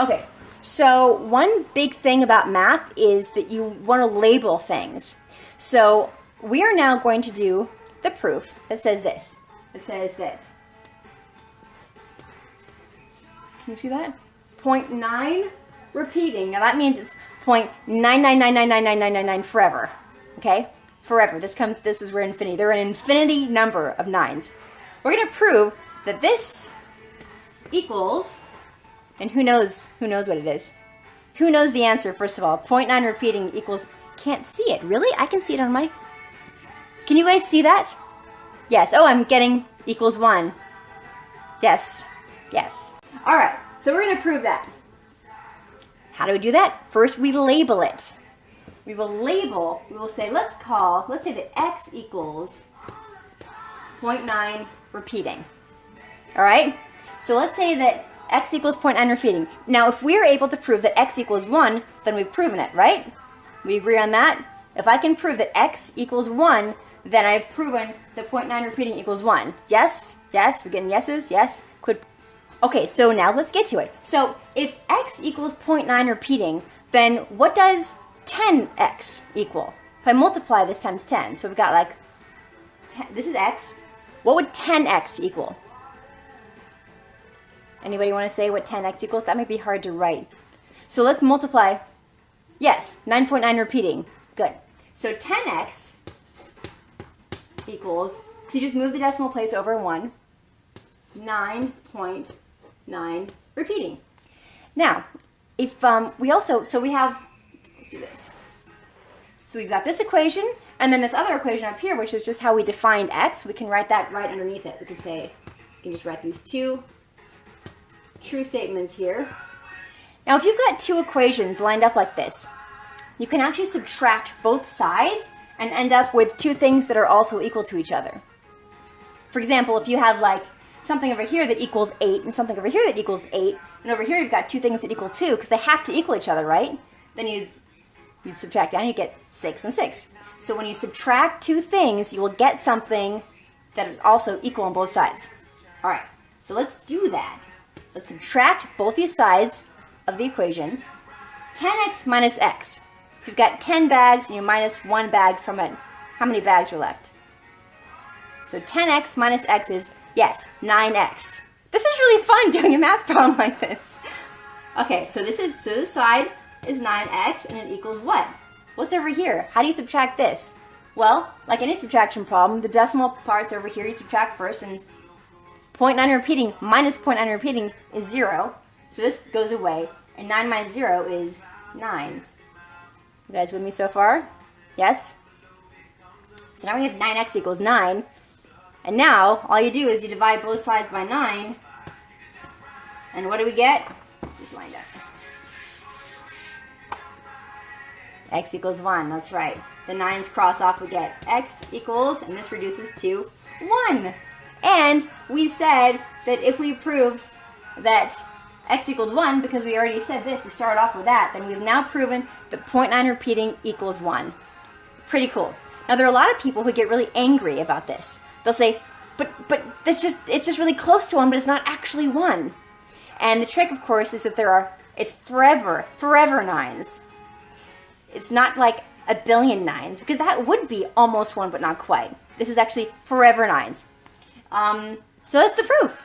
Okay, so one big thing about math is that you want to label things. So we are now going to do the proof that says this. It says that, can you see that? 0.9 repeating. Now that means it's 0.999999999 forever. Okay? Forever. This is where infinity. There are an infinity number of nines. We're going to prove that this equals, and who knows what it is? Who knows the answer, first of all? 0.9 repeating equals, can't see it. Really? I can see it on my, can you guys see that? Yes. Oh, I'm getting equals 1. Yes. Yes. All right. So we're going to prove that. How do we do that? First, we label it. We will say, let's say that x equals 0.9 repeating. All right? So let's say that x equals 0.9 repeating. Now, if we're able to prove that x equals 1, then we've proven it, right? We agree on that? If I can prove that x equals 1, then I've proven that 0.9 repeating equals 1. Yes? Yes? We're getting yeses? Yes? Okay, so now let's get to it. So if x equals 0.9 repeating, then what does 10x equal? If I multiply this times 10, so we've got like, this is x. What would 10x equal? Anybody want to say what 10x equals? That might be hard to write. So let's multiply. Yes, 9.9 repeating. Good. So 10x equals, so you just move the decimal place over 1, 9.9 repeating. Now, if we also, so we have, let's do this. So we've got this equation, and then this other equation up here, which is just how we defined x. We can write that right underneath it. We can say, we can just write these two true statements here. Now, if you've got two equations lined up like this, you can actually subtract both sides and end up with two things that are also equal to each other. For example, if you have like something over here that equals 8 and something over here that equals 8, and over here you've got two things that equal 2, because they have to equal each other, right? Then you subtract down, you get 6 and 6. So when you subtract two things, you will get something that is also equal on both sides. All right, so let's do that. Let's subtract both these sides of the equation. 10x minus x. If you've got 10 bags and you minus 1 bag from it, how many bags are left? So 10x minus x is, yes, 9x. This is really fun doing a math problem like this. Okay, so this side is 9x and it equals what? What's over here? How do you subtract this? Well, like any subtraction problem, the decimal parts over here you subtract first, and 0.9 repeating minus 0.9 repeating is 0. So this goes away, and 9 minus 0 is 9. You guys with me so far? Yes? So now we have 9x equals 9. And now, all you do is you divide both sides by 9. And what do we get? It's just lined up. X equals 1, that's right. The 9's cross off, we get x equals, and this reduces to 1. And we said that if we proved that x equals 1, because we already said this, we started off with that, then we've now proven that 0.9 repeating equals 1. Pretty cool. Now there are a lot of people who get really angry about this. They'll say, but it's just really close to 1, but it's not actually 1. And the trick, of course, is that it's forever 9s. It's not like a billion 9s, because that would be almost 1, but not quite. This is actually forever 9s. So that's the proof.